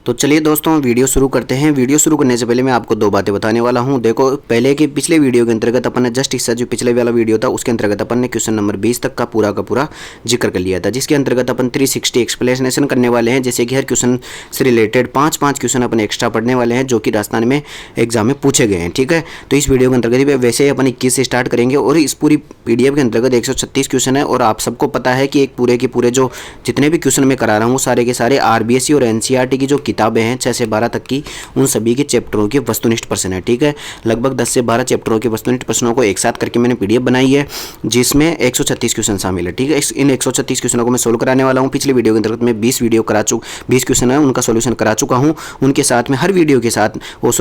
तो चलिए दोस्तों वीडियो शुरू करते हैं। वीडियो शुरू करने से पहले मैं आपको दो बातें बताने वाला हूं। देखो, पहले के पिछले वीडियो के अंतर्गत अपन ने जस्ट इसका जो पिछले वाला वीडियो था उसके अंतर्गत अपन ने क्वेश्चन नंबर 20 तक का पूरा जिक्र कर लिया था, जिसके अंतर्गत अपन 360 एक्सप्लेनेशन करने वाले हैं। जैसे कि हर क्वेश्चन से रिलेटेड 5-5 क्वेश्चन अपन एक्स्ट्रा पढ़ने वाले हैं जो कि राजस्थान में एग्जाम में पूछे गए हैं। ठीक है, तो इस वीडियो के अंतर्गत वैसे ही अपन 21 से स्टार्ट करेंगे और इस पूरी PDF के अंतर्गत 136 क्वेश्चन है। और आप सबको पता है कि एक पूरे के पूरे जो जितने भी क्वेश्चन मैं करा रहा हूँ सारे के सारे RBSE और NCERT की जो किताबें हैं 6 से 12 तक की, उन सभी के चैप्टरों के वस्तुनिष्ठ प्रश्न है। ठीक है, लगभग 10 से 12 चैप्टरों के वस्तुनिष्ठ प्रश्नों को एक साथ करके मैंने PDF बनाई है, जिसमें 136 क्वेश्चन शामिल है। ठीक है, इन 136 क्वेश्चनों को मैं सोल्व कराने वाला हूँ। पिछले वीडियो के अंतर्गत मैं 20 क्वेश्चन है उनका सोल्यूशन करा चुका हूँ। उनके साथ में हर वीडियो के साथ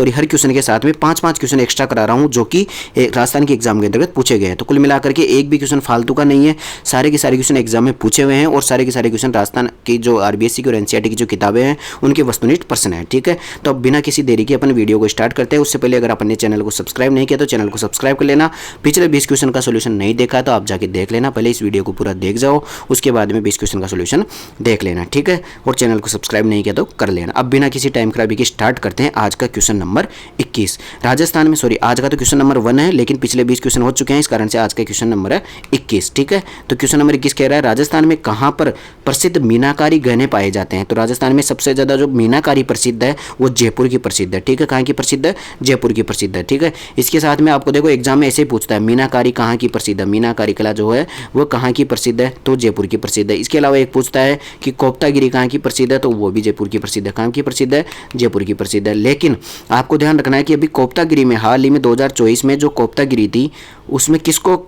हर क्वेश्चन के साथ में 5-5 क्वेश्चन एक्स्ट्रा करा रहा हूँ जो कि राजस्थान के एग्जाम के अंतर्गत पूछे गए हैं। तो कुल मिलाकर के एक भी क्वेश्चन फालतू का नहीं है, सारे के सारे क्वेश्चन एग्जाम में पूछे हुए हैं और सारे के सारे क्वेश्चन राजस्थान की जो RBSE की और NCERT की जो किताबें हैं उनके वस्तुनिष्ठ प्रश्न है। ठीक है, तो अब बिना किसी देरी के अपन वीडियो को स्टार्ट करते हैं। उससे पहले अगर आपने चैनल को सब्सक्राइब नहीं किया तो चैनल को सब्सक्राइब कर लेना। पिछले 20 क्वेश्चन का सोल्यूशन नहीं देखा तो आप जाके देख लेना, पहले इस वीडियो को पूरा देख जाओ, उसके बाद में 20 क्वेश्चन का सोल्यूशन देख लेना। ठीक है, और चैनल को सब्सक्राइब नहीं किया तो कर लेना। अब बिना किसी टाइम खराबी के स्टार्ट करते हैं आज का क्वेश्चन नंबर 21। राजस्थान में आज का तो क्वेश्चन नंबर 1 है, लेकिन पिछले 20 क्वेश्चन हो चुके हैं, इस कारण से आज का क्वेश्चन नंबर है 21। ठीक है, तो क्वेश्चन नंबर 21 कह रहा है राजस्थान में कहाँ पर प्रसिद्ध मीनाकारी गहने पाए जाते हैं। तो राजस्थान में सबसे ज़्यादा जो मीनाकारी प्रसिद्ध है वो जयपुर की प्रसिद्ध है। ठीक है, कहाँ की प्रसिद्ध है? जयपुर की प्रसिद्ध है। ठीक है, इसके साथ में आपको देखो एग्जाम में ऐसे ही पूछता है मीनाकारी कहाँ की प्रसिद्ध है, मीनाकारी कला जो है वो कहाँ की प्रसिद्ध है, तो जयपुर की प्रसिद्ध है। इसके अलावा एक पूछता है कि कोफ्तागिरी कहाँ की प्रसिद्ध है, तो वो भी जयपुर की प्रसिद्ध है। कहाँ की प्रसिद्ध है? जयपुर की प्रसिद्ध है। लेकिन आपको ध्यान रखना है कि अभी कोफ्तागिरी में हाल ही में 2024 में जो कोफ्तागिरी थी उसमें किसको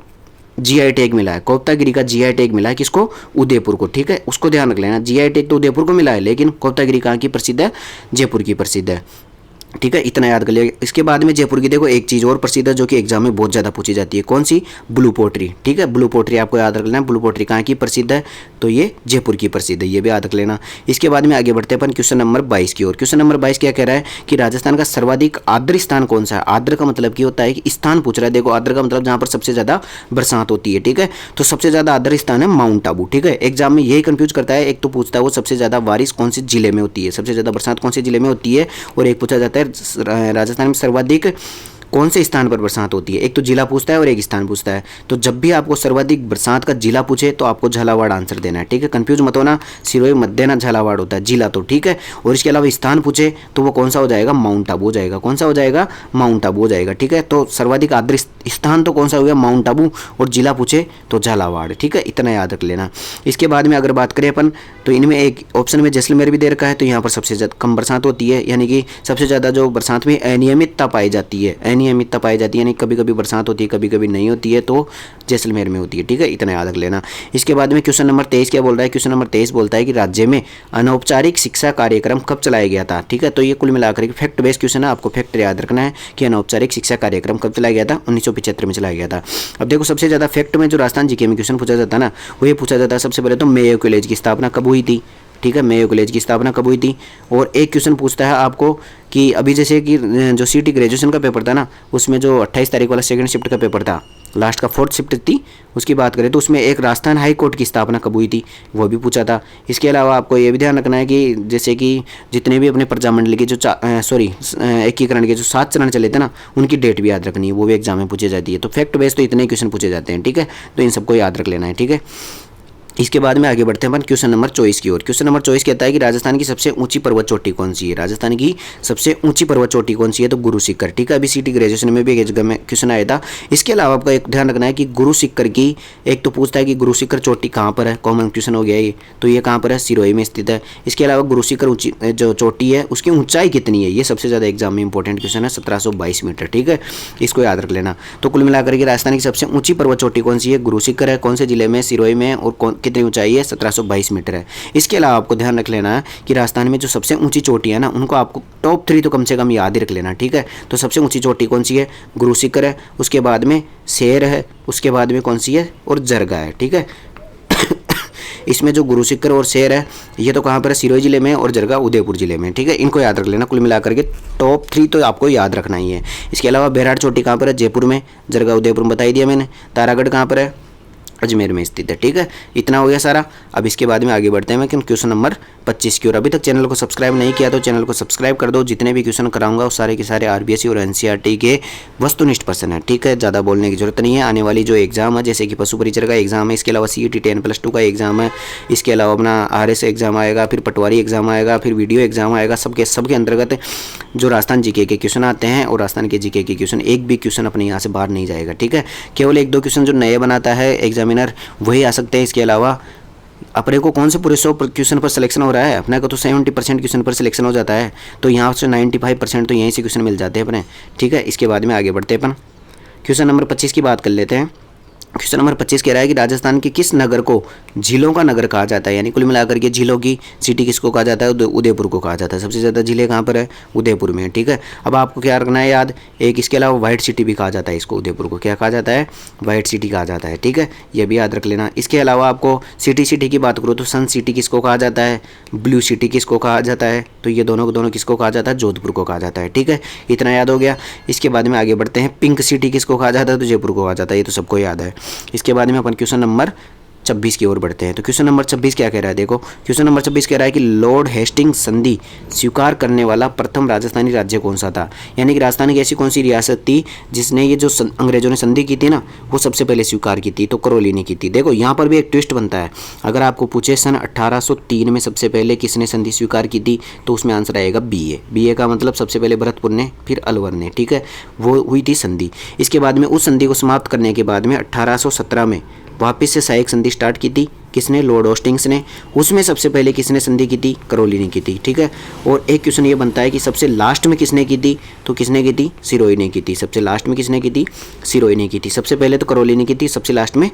GI टैग मिला है? कोफ्तागिरी का GI टैग मिला है किसको? उदयपुर को। ठीक है, उसको ध्यान रख लेना। GI टैग तो उदयपुर को मिला है, लेकिन कोफ्तागिरी कहाँ की प्रसिद्ध है? जयपुर की प्रसिद्ध है। ठीक है, इतना याद कर लिया। इसके बाद में जयपुर की देखो एक चीज़ और प्रसिद्ध है जो कि एग्जाम में बहुत ज़्यादा पूछी जाती है। कौन सी? Blue pottery. ठीक है, ब्लू पोट्री आपको याद रख लेना। ब्लू पोट्री कहाँ की प्रसिद्ध है? तो ये जयपुर की प्रसिद्ध है, ये भी याद रख लेना। इसके बाद में आगे बढ़ते हैं अपन क्वेश्चन नंबर 22 की ओर। क्वेश्चन नंबर 22 क्या कह रहा है कि राजस्थान का सर्वाधिक आर्द्र स्थान कौन सा है? आर्द्र का मतलब क्या होता है कि स्थान पूछ रहा है। देखो, आर्द्र का मतलब जहाँ पर सबसे ज़्यादा बरसात होती है। ठीक है, तो सबसे ज़्यादा आर्द्र स्थान है माउंट आबू। ठीक है, एग्जाम में यही कंफ्यूज करता है। एक तो पूछता है वो सबसे ज़्यादा बारिश कौन से जिले में होती है, सबसे ज़्यादा बरसात कौन से जिले में होती है, और एक पूछा जाता है राजस्थान में सर्वाधिक कौन से स्थान पर बरसात होती है। एक तो जिला पूछता है और एक स्थान पूछता है। तो जब भी आपको सर्वाधिक बरसात का जिला पूछे तो आपको झालावाड़ आंसर देना है। ठीक है, कंफ्यूज मत होना, सिरोही मत देना, झालावाड़ होता है जिला तो। ठीक है, और इसके अलावा स्थान पूछे तो वो कौन सा हो जाएगा? माउंट आबू हो जाएगा। कौन सा हो जाएगा? माउंट आबू हो जाएगा। ठीक है, तो सर्वाधिक आर्द्र स्थान तो कौन सा हो गया? माउंट आबू, और जिला पूछे तो झालावाड़। ठीक है, इतना याद रख लेना। इसके बाद में अगर बात करें अपन तो इनमें एक ऑप्शन में जैसलमेर भी दे रखा है, तो यहाँ पर सबसे ज़्यादा कम बरसात होती है, यानी कि सबसे ज़्यादा जो बरसात में अनियमितता पाई जाती है, अनियमितता पाई जाती है, यानी कभी कभी बरसात होती है कभी कभी नहीं होती है, तो जैसलमेर में होती है। ठीक है, इतना याद रख लेना। इसके बाद में क्वेश्चन नंबर 23 क्या बोल रहा है? क्वेश्चन नंबर 23 बोलता है कि राज्य में अनौपचारिक शिक्षा कार्यक्रम कब चलाया गया था। ठीक है, तो ये कुल मिलाकर के फैक्ट बेस्ड क्वेश्चन है, आपको फैक्ट याद रखना है कि अनौपचारिक शिक्षा कार्यक्रम कब चलाया गया था? 1975 में चलाया गया था। अब देखो, सबसे ज़्यादा फैक्ट में जो राजस्थान GK में क्वेश्चन पूछा जाता है ना, वो ये पूछा जाता है सबसे पहले तो मेयो कॉलेज की स्थापना कब हुई थी। ठीक है, मेयो कॉलेज की स्थापना कब हुई थी। और एक क्वेश्चन पूछता है आपको कि अभी जैसे कि जो CT ग्रेजुएशन का पेपर था ना, उसमें जो 28 तारीख वाला सेकंड शिफ्ट का पेपर था, लास्ट का 4th शिफ्ट थी, उसकी बात करें तो उसमें एक राजस्थान हाई कोर्ट की स्थापना कब हुई थी, वो भी पूछा था। इसके अलावा आपको ये भी ध्यान रखना है कि जैसे कि जितने भी अपने प्रजामंडल के जो एकीकरण के जो 7 चरण चले थे ना, उनकी डेट भी याद रखनी है, वो भी एग्जाम में पूछी जाती है। तो फैक्ट बेस तो इतने क्वेश्चन पूछे जाते हैं। ठीक है, तो इन सबको याद रख लेना है। ठीक है, इसके बाद में आगे बढ़ते हैं अपन क्वेश्चन नंबर 24 की ओर। क्वेश्चन नंबर 24 कहता है कि राजस्थान की सबसे ऊंची पर्वत चोटी कौन सी है? राजस्थान की सबसे ऊंची पर्वत चोटी कौन सी है? तो गुरु शिखर। ठीक है, अभी CT ग्रेजुएशन में भी एग्जाम में क्वेश्चन आया था। इसके अलावा आपका एक ध्यान रखना है कि गुरु शिखर की एक तो पूछता है कि गुरु शिखर चोटी कहाँ पर है, कॉमन क्वेश्चन हो गया ये, तो ये कहाँ पर है? सिरोही में स्थित है। इसके अलावा गुरु शिखर ऊंची जो चोटी है उसकी ऊंचाई कितनी है? ये सबसे ज़्यादा एग्जाम में इंपॉर्टेंट क्वेश्चन है, 1722 मीटर। ठीक है, इसको याद रख लेना। तो कुल मिलाकर के राजस्थान की सबसे ऊंची पर्वत चोटी कौन सी है? गुरु शिखर है। कौन से जिले में? सिरोही में। और कितनी ऊंचाई है? 1722 मीटर है। इसके अलावा आपको ध्यान रख लेना है कि राजस्थान में जो सबसे ऊंची चोटी है ना, उनको आपको टॉप 3 तो कम से कम याद ही रख लेना। ठीक है, तो सबसे ऊंची चोटी कौन सी है? गुरु शिखर है, उसके बाद में शेर है, उसके बाद में कौन सी है? और जरगा है। ठीक है, इसमें जो गुरु शिखर और शेर है ये तो कहाँ पर है? सिरोही जिले में, और जरगा उदयपुर जिले में। ठीक है, इनको याद रख लेना। कुल मिलाकर के टॉप 3 तो आपको याद रखना ही है। इसके अलावा बैराड़ चोटी कहाँ पर है? जयपुर में। जरगा उदयपुर में बता ही दिया मैंने। तारागढ़ कहाँ पर है? अजमेर में स्थित है। ठीक है, इतना हो गया सारा। अब इसके बाद में आगे बढ़ते हैं क्वेश्चन नंबर 25 की ओर। अभी तक चैनल को सब्सक्राइब नहीं किया तो चैनल को सब्सक्राइब कर दो। जितने भी क्वेश्चन कराऊंगा वो सारे के सारे आरबीएससी और एनसीईआरटी के वस्तुनिष्ठ प्रश्न है। ठीक है, ज़्यादा बोलने की जरूरत नहीं है। आने वाली जो एग्जाम है, जैसे कि पशु परिचर का एग्जाम है, इसके अलावा सीईटी 10+2 का एग्जाम है, इसके अलावा अपना आरएस एग्जाम आएगा, फिर पटवारी एग्जाम आएगा, फिर वीडियो एग्जाम आएगा, सबके अंतर्गत जो राजस्थान जीके के क्वेश्चन आते हैं और राजस्थान के जीके के क्वेश्चन, एक भी क्वेश्चन अपने यहाँ से बाहर नहीं जाएगा। ठीक है, केवल 1-2 क्वेश्चन जो नए बनाता है एग्जामिनर वही आ सकते हैं। इसके अलावा अपने को कौन से पूरे 100 क्वेश्चन पर सिलेक्शन हो रहा है, अपने को तो 70% क्वेश्चन पर सिलेक्शन हो जाता है, तो यहाँ से 95% तो यहीं से क्वेश्चन मिल जाते हैं अपने। ठीक है, इसके बाद में आगे बढ़ते हैं अपन क्वेश्चन नंबर 25 की बात कर लेते हैं। क्वेश्चन नंबर 25 कह रहा है कि राजस्थान के किस नगर को झीलों का नगर कहा जाता है, यानी कुल मिलाकर के झीलों की सिटी किसको कहा जाता है, उदयपुर को कहा जाता है। सबसे ज़्यादा झीलें कहाँ पर है, उदयपुर में। ठीक है, अब आपको क्या रखना है याद, एक इसके अलावा वाइट सिटी भी कहा जाता है इसको, उदयपुर को क्या कहा जाता है, वाइट सिटी कहा जाता है। ठीक है, ये भी याद रख लेना। इसके अलावा आपको सिटी की बात करो तो सन सिटी किसको कहा जाता है, ब्लू सिटी किसको कहा जाता है, तो ये दोनों किसको कहा जाता है, जोधपुर को कहा जाता है। ठीक है, इतना याद हो गया। इसके बाद में आगे बढ़ते हैं, पिंक सिटी किसको कहा जाता है, तो जयपुर को कहा जाता है, ये तो सबको याद है। इसके बाद में अपन क्वेश्चन नंबर 26 की ओर बढ़ते हैं। तो क्वेश्चन नंबर 26 क्या कह रहा है, देखो क्वेश्चन नंबर 26 कह रहा है कि लॉर्ड हेस्टिंग्स संधि स्वीकार करने वाला प्रथम राजस्थानी राज्य कौन सा था, यानी कि राजस्थान की ऐसी कौन सी रियासत थी जिसने ये जो अंग्रेजों ने संधि की थी ना, वो सबसे पहले स्वीकार की थी, तो करौली ने की थी। देखो यहाँ पर भी एक ट्विस्ट बनता है, अगर आपको पूछे सन 1803 में सबसे पहले किसने संधि स्वीकार की थी, तो उसमें आंसर आएगा BA का मतलब सबसे पहले भरतपुर ने, फिर अलवर ने। ठीक है, वो हुई थी संधि। इसके बाद में उस संधि को समाप्त करने के बाद में 1817 में वापस से सहायक संधि स्टार्ट की थी, किसने, लॉर्ड हेस्टिंग्स ने। उसमें सबसे पहले किसने संधि की थी, करौली ने की थी। ठीक है, और एक क्वेश्चन ये बनता है कि सबसे लास्ट में किसने की थी, तो किसने की थी, सिरोही ने की थी। सबसे लास्ट में किसने की थी, सिरोही ने की थी। सबसे पहले तो करौली ने की थी, सबसे लास्ट में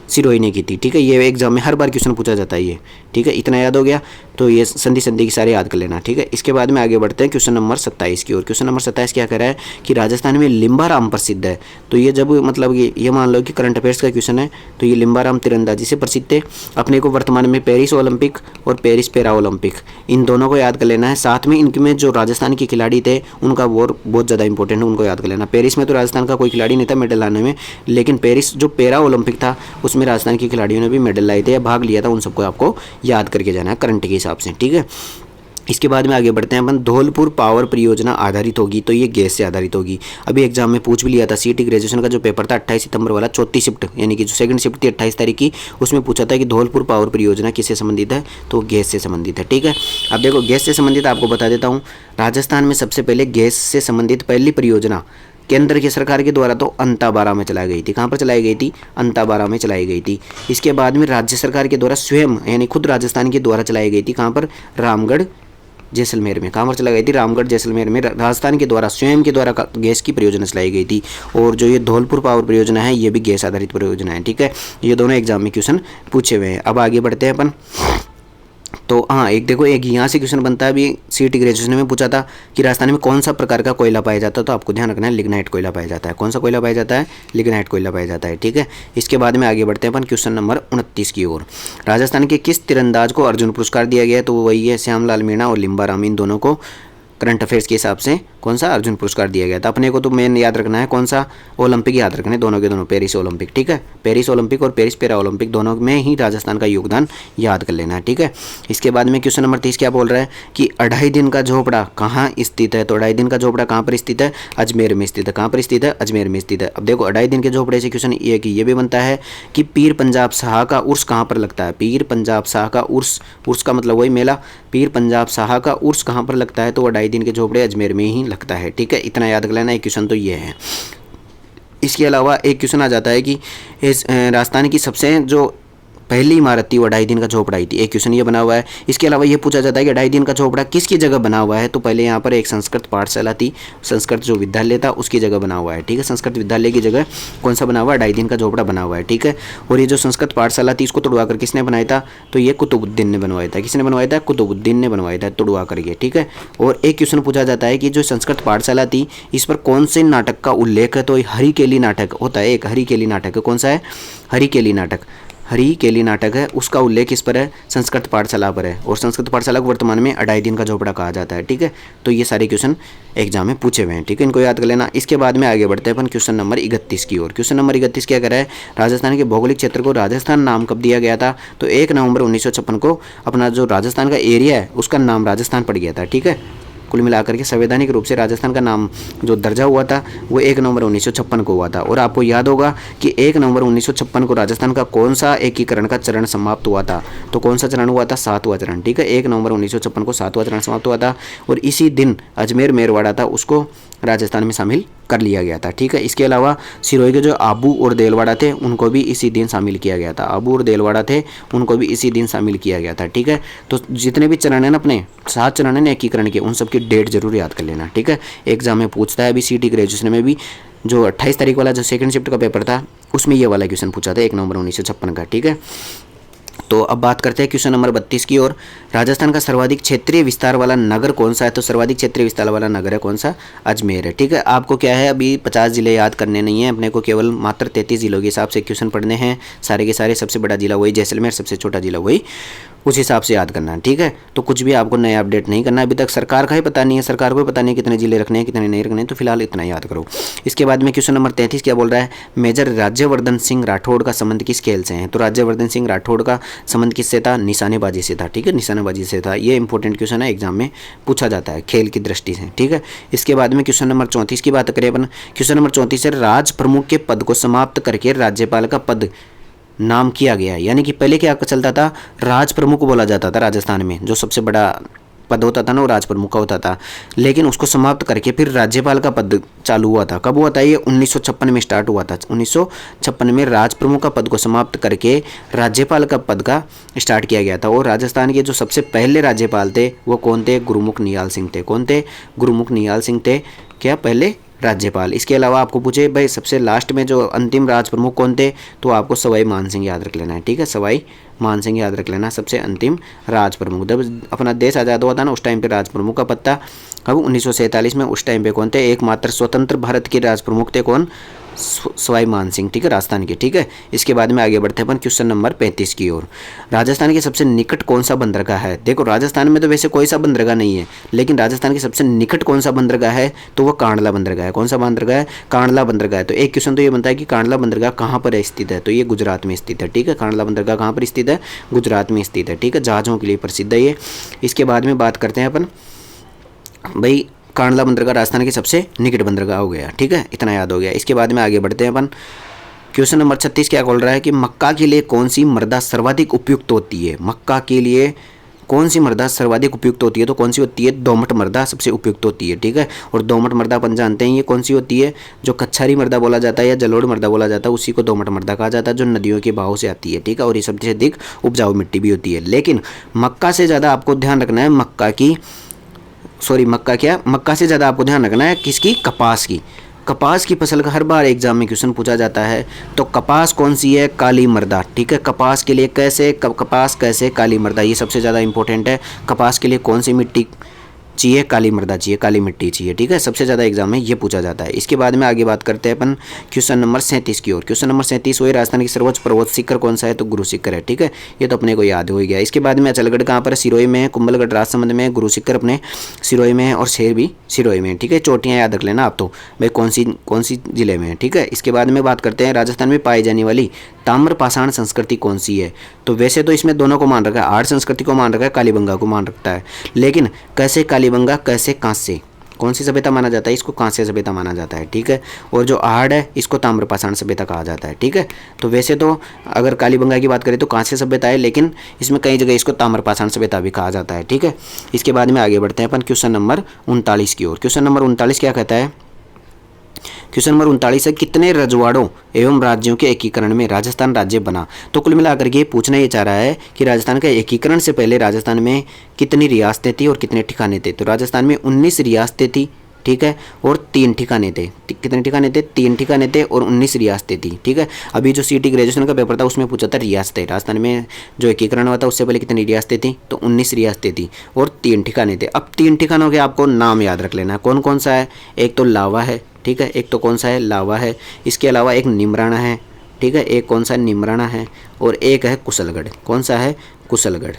सिरोही ने की थी। ठीक है, ये एग्जाम में हर बार क्वेश्चन पूछा जाता है ये। ठीक है, इतना याद हो गया, तो ये संधि की सारे याद कर लेना। ठीक है, इसके बाद में आगे बढ़ते हैं क्वेश्चन नंबर 27 की ओर। क्वेश्चन नंबर 27 क्या कह रहा है कि राजस्थान में लिम्बाराम प्रसिद्ध है, तो ये जब मतलब ये मान लो कि करंट अफेयर्स का क्वेश्चन है, तो ये लिम्बाराम तीरंदाजी से प्रसिद्ध है। अपने को वर्तमान में पेरिस ओलंपिक और पेरिस पैरा ओलंपिक, इन दोनों को याद कर लेना है। साथ में इनमें जो राजस्थान के खिलाड़ी थे उनका वो बहुत ज़्यादा इंपॉर्टेंट है, उनको याद कर लेना। पेरिस में तो राजस्थान का कोई खिलाड़ी नहीं था मेडल लाने में, लेकिन पेरिस जो पैरा ओलंपिक था उसमें राजस्थान के खिलाड़ियों ने भी मेडल लाए थे या भाग लिया था, उन सबको आपको याद करके जाना है करंट के हिसाब से। ठीक है, इसके बाद में आगे बढ़ते हैं अपन, धौलपुर पावर परियोजना आधारित होगी, तो ये गैस से आधारित होगी। अभी एग्जाम में पूछ भी लिया था, सीईटी ग्रेजुएशन का जो पेपर था 28 सितंबर वाला, चौथी शिफ्ट यानी कि जो सेकंड शिफ्ट थी 28 तारीख की, उसमें पूछा था कि धौलपुर पावर परियोजना किससे संबंधित है, तो गैस से संबंधित है। ठीक है, अब देखो गैस से संबंधित आपको बता देता हूँ, राजस्थान में सबसे पहले गैस से संबंधित पहली परियोजना केंद्र की सरकार के द्वारा तो अंताबारा में चलाई गई थी। कहाँ पर चलाई गई थी, अंताबारा में चलाई गई थी। इसके बाद में राज्य सरकार के द्वारा स्वयं यानी खुद राजस्थान के द्वारा चलाई गई थी, कहाँ पर, रामगढ़ जैसलमेर में। कहाँ पर चलाई गई थी, रामगढ़ जैसलमेर में राजस्थान के द्वारा स्वयं के द्वारा गैस की परियोजना चलाई गई थी। और जो ये धौलपुर पावर परियोजना है ये भी गैस आधारित परियोजना है। ठीक है, ये दोनों एग्जाम में क्वेश्चन पूछे हुए हैं। अब आगे बढ़ते हैं अपन, तो हाँ एक देखो एक यहाँ से क्वेश्चन बनता है, अभी सीईटी ग्रेजुएशन में पूछा था कि राजस्थान में कौन सा प्रकार का कोयला पाया जाता है, तो आपको ध्यान रखना है लिग्नाइट कोयला पाया जाता है। कौन सा कोयला पाया जाता है, लिग्नाइट कोयला पाया जाता है। ठीक है, इसके बाद में आगे बढ़ते हैं अपन क्वेश्चन नंबर 29 की ओर। राजस्थान के किस तीरंदाज को अर्जुन पुरस्कार दिया गया, तो वही है श्यामलाल मीणा और लिम्बाराम, इन दोनों को करंट अफेयर्स के हिसाब से कौन सा अर्जुन पुरस्कार दिया गया था। अपने को तो मेन याद रखना है कौन सा, ओलंपिक याद रखने दोनों के दोनों, पेरिस ओलंपिक। ठीक है, पेरिस ओलंपिक और पेरिस पैरा ओलंपिक दोनों में ही राजस्थान का योगदान याद कर लेना है। ठीक है, इसके बाद में क्वेश्चन नंबर 30 क्या बोल रहा है कि 2.5 दिन का झोपड़ा कहाँ स्थित है, तो 2.5 दिन का झोपड़ा कहाँ पर स्थित है, अजमेर में स्थित है। कहाँ पर स्थित है, अजमेर में स्थित है। अब देखो 2.5 दिन के झोपड़े से क्वेश्चन ये भी बनता है कि पीर पंजाब शाह का उर्स कहाँ पर लगता है। पीर पंजाब शाह का उर्स का मतलब वही मेला, पीर पंजाब शाह का उर्स कहाँ पर लगता है, तो 2.5 दिन के झोपड़े अजमेर में ही लगता है। ठीक है, इतना याद कर लेना, एक क्वेश्चन तो ये है। इसके अलावा एक क्वेश्चन आ जाता है कि इस राजस्थान की सबसे जो पहली इमारत थी वो 2.5 दिन का झोपड़ा ही थी, एक क्वेश्चन ये बना हुआ है। इसके अलावा ये पूछा जाता है कि 2.5 दिन का झोपड़ा किसकी जगह बना हुआ है, तो पहले यहाँ पर एक संस्कृत पाठशाला थी, संस्कृत जो विद्यालय था उसकी जगह बना हुआ है। ठीक है, संस्कृत विद्यालय की जगह कौन सा बना हुआ है, 2.5 दिन का झोपड़ा बना हुआ है। ठीक है, और ये जो संस्कृत पाठशाला थी इसको तोड़वा कर किसने बनाया था, तो ये कुतुबुद्दीन ने बनवाया था। किसने बनवाया था, कुतुबुद्दीन ने बनवाया था तोड़वा करके। ठीक है, और एक क्वेश्चन पूछा जाता है कि जो संस्कृत पाठशाला थी इस पर कौन से नाटक का उल्लेख है, तो हरिकेली नाटक होता है, एक हरिकेली नाटक कौन सा है, हरिकेली नाटक। हरी केली नाटक है उसका उल्लेख किस पर है, संस्कृत पाठशाला पर है, और संस्कृत पाठशाला को वर्तमान में अढ़ाई दिन का झोपड़ा कहा जाता है। ठीक है, तो ये सारे क्वेश्चन एग्जाम में पूछे हुए हैं। ठीक है, इनको याद कर लेना। इसके बाद में आगे बढ़ते हैं अपन क्वेश्चन नंबर 31 की ओर। क्वेश्चन नंबर 31 क्या कर रहा है, राजस्थान के भौगोलिक क्षेत्र को राजस्थान नाम कब दिया गया था, तो 1 नवंबर 1956 को अपना जो राजस्थान का एरिया है उसका नाम राजस्थान पड़ गया था। ठीक है, कुल मिलाकर के संवैधानिक रूप से राजस्थान का नाम जो दर्जा हुआ था वो 1 नवंबर 1956 को हुआ था। और आपको याद होगा कि 1 नवंबर 1956 को राजस्थान का कौन सा एकीकरण का चरण समाप्त हुआ था, तो कौन सा चरण हुआ था, 7वां चरण। ठीक है, 1 नवंबर 1956 को 7वां चरण समाप्त हुआ था, और इसी दिन अजमेर मेरवाड़ा था उसको राजस्थान में शामिल कर लिया गया था। ठीक है, इसके अलावा सिरोही के जो आबू और देलवाड़ा थे उनको भी इसी दिन शामिल किया गया था। आबू और देलवाड़ा थे उनको भी इसी दिन शामिल किया गया था। ठीक है, तो जितने भी चरण हैं ना अपने 7 चरण हैं एकीकरण के, उन सबकी डेट जरूर याद कर लेना। ठीक है, एग्जाम में पूछता है। अभी सीटी ग्रेजुएशन में भी जो 28 तारीख वाला जो सेकंड शिफ्ट का पेपर था उसमें ये वाला क्वेश्चन पूछा था 1 नवंबर 1956 का। ठीक है, तो अब बात करते हैं क्वेश्चन नंबर 32 की ओर। राजस्थान का सर्वाधिक क्षेत्रीय विस्तार वाला नगर कौन सा है, तो सर्वाधिक क्षेत्रीय विस्तार वाला नगर है कौन सा, अजमेर है। ठीक है, आपको क्या है अभी 50 जिले याद करने नहीं है अपने को, केवल मात्र 33 जिलों के हिसाब से क्वेश्चन पढ़ने हैं। सारे के सारे सबसे बड़ा जिला वही जैसलमेर, सबसे छोटा जिला वही, उस हिसाब से याद करना है। ठीक है, तो कुछ भी आपको नया अपडेट नहीं करना। अभी तक सरकार का ही पता नहीं है, सरकार को भी पता नहीं कितने जिले रखने हैं कितने नहीं रखने हैं, तो फिलहाल इतना याद करो। इसके बाद में क्वेश्चन नंबर 33 क्या बोल रहा है, मेजर राज्यवर्धन सिंह राठौड़ का संबंध किस खेल से है, तो राज्यवर्धन सिंह राठौड़ का संबंध किससे था, निशानेबाजी से था। ठीक है, निशानेबाजी से था। ये इंपॉर्टेंट क्वेश्चन है, एग्जाम में पूछा जाता है खेल की दृष्टि से। ठीक है, इसके बाद में क्वेश्चन नंबर 34 की बात करें अपन। क्वेश्चन नंबर 34 है, राज प्रमुख के पद को समाप्त करके राज्यपाल का पद नाम किया गया है। यानी कि पहले क्या चलता था, राज प्रमुख बोला जाता था राजस्थान में, जो सबसे बड़ा पद होता था ना वो राज प्रमुख का होता था, लेकिन उसको समाप्त करके फिर राज्यपाल का पद चालू हुआ था। कब हुआ था ये, 1956 में स्टार्ट हुआ था। 1956 में राज प्रमुख का पद को समाप्त करके राज्यपाल का पद का स्टार्ट किया गया था। और राजस्थान के जो सबसे पहले राज्यपाल थे वो कौन थे, गुरुमुख निहाल सिंह थे। कौन थे, गुरुमुख निहाल सिंह थे क्या पहले राज्यपाल। इसके अलावा आपको पूछे भाई सबसे लास्ट में जो अंतिम राज प्रमुख कौन थे, तो आपको सवाई मान सिंह याद रख लेना है। ठीक है, सवाई मान सिंह याद रख लेना सबसे अंतिम राज प्रमुख। जब अपना देश आज़ाद हुआ था ना उस टाइम पे राज प्रमुख का पद था। अब 1947 में उस टाइम पे कौन थे, एकमात्र स्वतंत्र भारत के राज प्रमुख थे कौन, सवाई मान सिंह। ठीक है, राजस्थान के। ठीक है, इसके बाद में आगे बढ़ते हैं अपन क्वेश्चन नंबर 35 की ओर। राजस्थान के सबसे निकट कौन सा बंदरगाह है, देखो राजस्थान में तो वैसे कोई सा बंदरगाह नहीं है, लेकिन राजस्थान के सबसे निकट कौन सा बंदरगाह है, तो वो कांडला बंदरगाह है। कौन सा बंदरगाह है, कांडला बंदरगाह है। तो एक क्वेश्चन तो ये बनता है कि कांडला बंदरगाह कहाँ पर स्थित है, तो ये गुजरात में स्थित है। ठीक है, कांडला बंदरगाह कहाँ पर स्थित है, गुजरात में स्थित है। ठीक है, जहाज़ों के लिए प्रसिद्ध है ये। इसके बाद में बात करते हैं अपन भाई कांडला बंदरगाह राजस्थान के सबसे निकट बंदरगाह हो गया। ठीक है, इतना याद हो गया। इसके बाद में आगे बढ़ते हैं अपन क्वेश्चन नंबर 36 क्या बोल रहा है कि मक्का के लिए कौन सी मृदा सर्वाधिक उपयुक्त होती है। मक्का के लिए कौन सी मृदा सर्वाधिक उपयुक्त होती है, तो कौन सी होती है, दोमट मृदा सबसे उपयुक्त होती है। ठीक है, और दोमट मृदा अपन जानते हैं ये कौन सी होती है, जो कच्छारी मृदा बोला जाता है या जलोढ़ मृदा बोला जाता है उसी को दोमट मृदा कहा जाता है, जो नदियों के बहाव से आती है। ठीक है, और ये सबसे अधिक उपजाऊ मिट्टी भी होती है। लेकिन मक्का से ज़्यादा आपको ध्यान रखना है मक्का से ज़्यादा आपको ध्यान रखना है किसकी, कपास की। कपास की फसल का हर बार एग्जाम में क्वेश्चन पूछा जाता है। तो कपास कौन सी है, काली मृदा। ठीक है, कपास के लिए कपास कैसे काली मृदा, ये सबसे ज़्यादा इंपॉर्टेंट है। कपास के लिए कौन सी मिट्टी चाहिए, काली मृदा चाहिए, काली मिट्टी चाहिए। ठीक है, सबसे ज़्यादा एग्जाम में ये पूछा जाता है। इसके बाद में आगे बात करते हैं अपन क्वेश्चन नंबर 37 की ओर। क्वेश्चन नंबर 37 वही राजस्थान की सर्वोच्च पर्वत शिखर कौन सा है, तो गुरु शिखर है। ठीक है, ये तो अपने को याद हो ही गया। इसके बाद में अचलगढ़ कहाँ पर है, सिरोही में है। कुंभलगढ़ राजसमंद में है। गुरु शिखर अपने सिरोही में है और शेर भी सिरोही में है। ठीक है, चोटियाँ याद रख लेना आप तो भाई कौन सी जिले में है। ठीक है, इसके बाद में बात करते हैं राजस्थान में पाई जाने वाली ताम्र पाषाण संस्कृति कौन सी है, तो वैसे तो इसमें दोनों को मान रखा है, आर्य संस्कृति को मान रखा है, कालीबंगा को मान रखता है। लेकिन कैसे कालीबंगा, कैसे कांस्य, कौन सी सभ्यता माना जाता है, इसको कांस्य सभ्यता माना जाता है। ठीक है, और जो आहड़ है इसको ताम्रपाषाण सभ्यता कहा जाता है। ठीक है, तो वैसे तो अगर कालीबंगा की बात करें तो कांस्य सभ्यता है, लेकिन इसमें कई जगह इसको ताम्रपाषाण सभ्यता भी कहा जाता है। ठीक है, इसके बाद में आगे बढ़ते हैं अपन क्वेश्चन नंबर 39 की ओर। क्वेश्चन नंबर 39 क्या कहता है, क्वेश्चन नंबर 39 है कितने रजवाड़ों एवं राज्यों के एकीकरण में राजस्थान राज्य बना। तो कुल मिलाकर के पूछना ये चाह रहा है कि राजस्थान के एकीकरण से पहले राजस्थान में कितनी रियासतें थी और कितने ठिकाने थे। तो राजस्थान में 19 रियासतें थी। ठीक है, और 3 ठिकाने थे। कितने ठिकाने थे, 3 ठिकाने थे और 19 रियासतें थी। ठीक है, अभी जो सीटी ग्रेजुएशन का पेपर था उसमें पूछा था रियासतें, राजस्थान में जो एकीकरण हुआ था उससे पहले कितनी रियासतें थी, तो 19 रियासतें थी और 3 ठिकाने थे। अब 3 ठिकानों के आपको नाम याद रख लेना है, कौन कौन सा है। एक तो लावा है। ठीक है, एक तो कौन सा है, लावा है। इसके अलावा एक निमराना है। ठीक है। एक कौन सा निमराना है और एक है कुशलगढ़। कौन सा है? कुशलगढ़,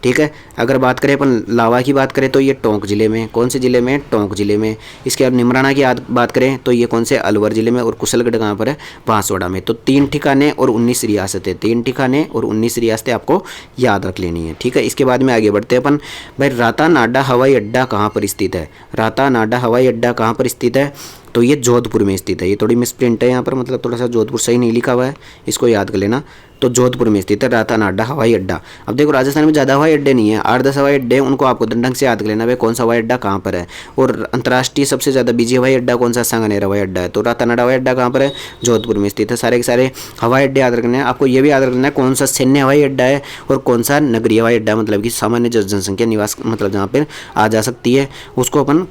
ठीक है। अगर बात करें अपन लावा की बात करें तो ये टोंक जिले में, कौन से जिले में? टोंक जिले में। इसके बाद निमराना की बात करें तो ये कौन से? अलवर जिले में। और कुशलगढ़ कहाँ पर है? बांसवाड़ा में। तो 3 ठिकाने और 19 रियासतें, 3 ठिकाने और 19 रियासतें आपको याद रख लेनी है, ठीक है। इसके बाद में आगे बढ़ते हैं अपन। भाई रातानाडा हवाई अड्डा कहाँ पर स्थित है? रातानाडा हवाई अड्डा कहाँ पर स्थित है? तो ये जोधपुर में स्थित है। ये थोड़ी मिसप्रिंट है यहाँ पर, मतलब थोड़ा सा जोधपुर सही नहीं लिखा हुआ है, इसको याद कर लेना। तो जोधपुर में स्थित है रातानाडा हवाई अड्डा। अब देखो राजस्थान में ज़्यादा हवाई अड्डे नहीं है, 8-10 हवाई अड्डे हैं, उनको आपको ढंग से याद कर लेना भाई कौन सा हवाई अड्डा कहाँ पर है। और अंतर्राष्ट्रीय सबसे ज़्यादा बिजी हवाई अड्डा कौन सा? सांगानेर हवाई अड्डा है। तो रातानाडा हवाई अड्डा कहाँ पर है? जोधपुर में स्थित है। सारे के सारे हवाई अड्डे याद रखने हैं आपको। ये भी याद रखना है कौन सा सैन्य हवाई अड्डा है और कौन सा नगरीय हवाई अड्डा, मतलब कि सामान्य जनसंख्या निवास, मतलब जहाँ पर आ जा सकती है उसको अपन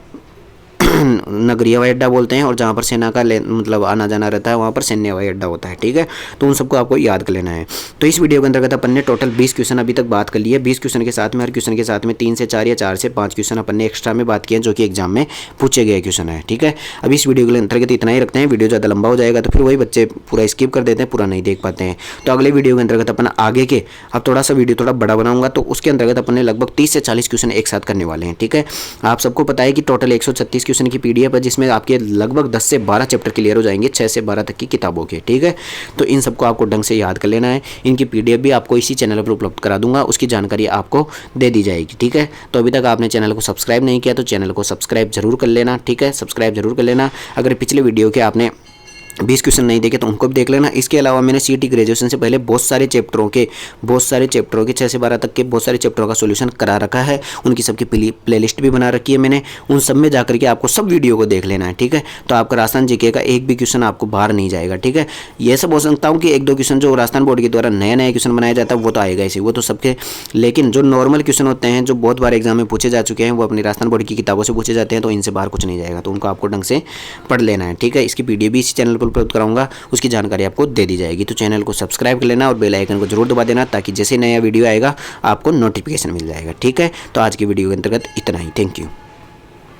नगरीय हवाई अड्डा बोलते हैं। और जहाँ पर सेना का मतलब आना जाना रहता है वहाँ पर सैन्य हवाई अड्डा होता है, ठीक है। तो उन सबको आपको याद कर लेना है। तो इस वीडियो के अंतर्गत अपन ने टोटल 20 क्वेश्चन अभी तक बात कर लिए। 20 क्वेश्चन के साथ में हर क्वेश्चन के साथ में 3 से 4 या 4 से 5 क्वेश्चन अपन ने एक्स्ट्रा में बात किए जो कि एग्जाम में पूछे गए क्वेश्चन है, ठीक है। अब इस वीडियो के अंतर्गत इतना ही रखते हैं। वीडियो ज़्यादा लंबा हो जाएगा तो फिर वही बच्चे पूरा स्किप कर देते हैं, पूरा नहीं देख पाते हैं। तो अगले वीडियो के अंतर्गत अपन आगे के, अब थोड़ा सा वीडियो थोड़ा बड़ा बनाऊंगा तो उसके अंतर्गत अपन ने लगभग 30 से 40 क्वेश्चन एक साथ करने वाले हैं, ठीक है। आप सबको पता है कि टोटल 136 क्वेश्चन की PDF है जिसमें आपके लगभग 10 से 12 चैप्टर क्लियर हो जाएंगे, 6 से 12 तक की किताबों के, ठीक है। तो इन सबको आपको ढंग से याद कर लेना है। इनकी PDF भी आपको इसी चैनल पर उपलब्ध करा दूंगा, उसकी जानकारी आपको दे दी जाएगी, ठीक है। तो अभी तक आपने चैनल को सब्सक्राइब नहीं किया तो चैनल को सब्सक्राइब जरूर कर लेना, ठीक है। सब्सक्राइब जरूर कर लेना। अगर पिछले वीडियो के आपने 20 क्वेश्चन नहीं देखे तो उनको भी देख लेना। इसके अलावा मैंने CET ग्रेजुएशन से पहले बहुत सारे चैप्टरों के 6 से 12 तक के बहुत सारे चैप्टरों का सॉल्यूशन करा रखा है। उनकी सबकी प्लेलिस्ट भी बना रखी है मैंने, उन सब में जाकर के आपको सब वीडियो को देख लेना है, ठीक है। तो आपका राजस्थान GK का एक भी क्वेश्चन आपको बाहर नहीं जाएगा, ठीक है। ये सब हो सकता हूँ कि 1-2 क्वेश्चन जो राजस्थान बोर्ड के द्वारा नया क्वेश्चन बनाया जाता है वो तो आएगा इसी, वो तो सबके, लेकिन जो नॉर्मल क्वेश्चन होते हैं जो बहुत बार एग्जाम में पूछे जा चुके हैं वो अपनी राजस्थान बोर्ड की किताबों से पूछे जाते हैं, तो इनसे बाहर कुछ नहीं जाएगा। तो उनको आपको ढंग से पढ़ लेना है, ठीक है। इसकी PDF भी इसी चैनल पर उपलब्ध कराऊंगा, उसकी जानकारी आपको दे दी जाएगी। तो चैनल को सब्सक्राइब कर लेना और बेल आइकन को जरूर दबा देना ताकि जैसे नया वीडियो आएगा आपको नोटिफिकेशन मिल जाएगा, ठीक है। तो आज की वीडियो के अंतर्गत इतना ही। Thank you.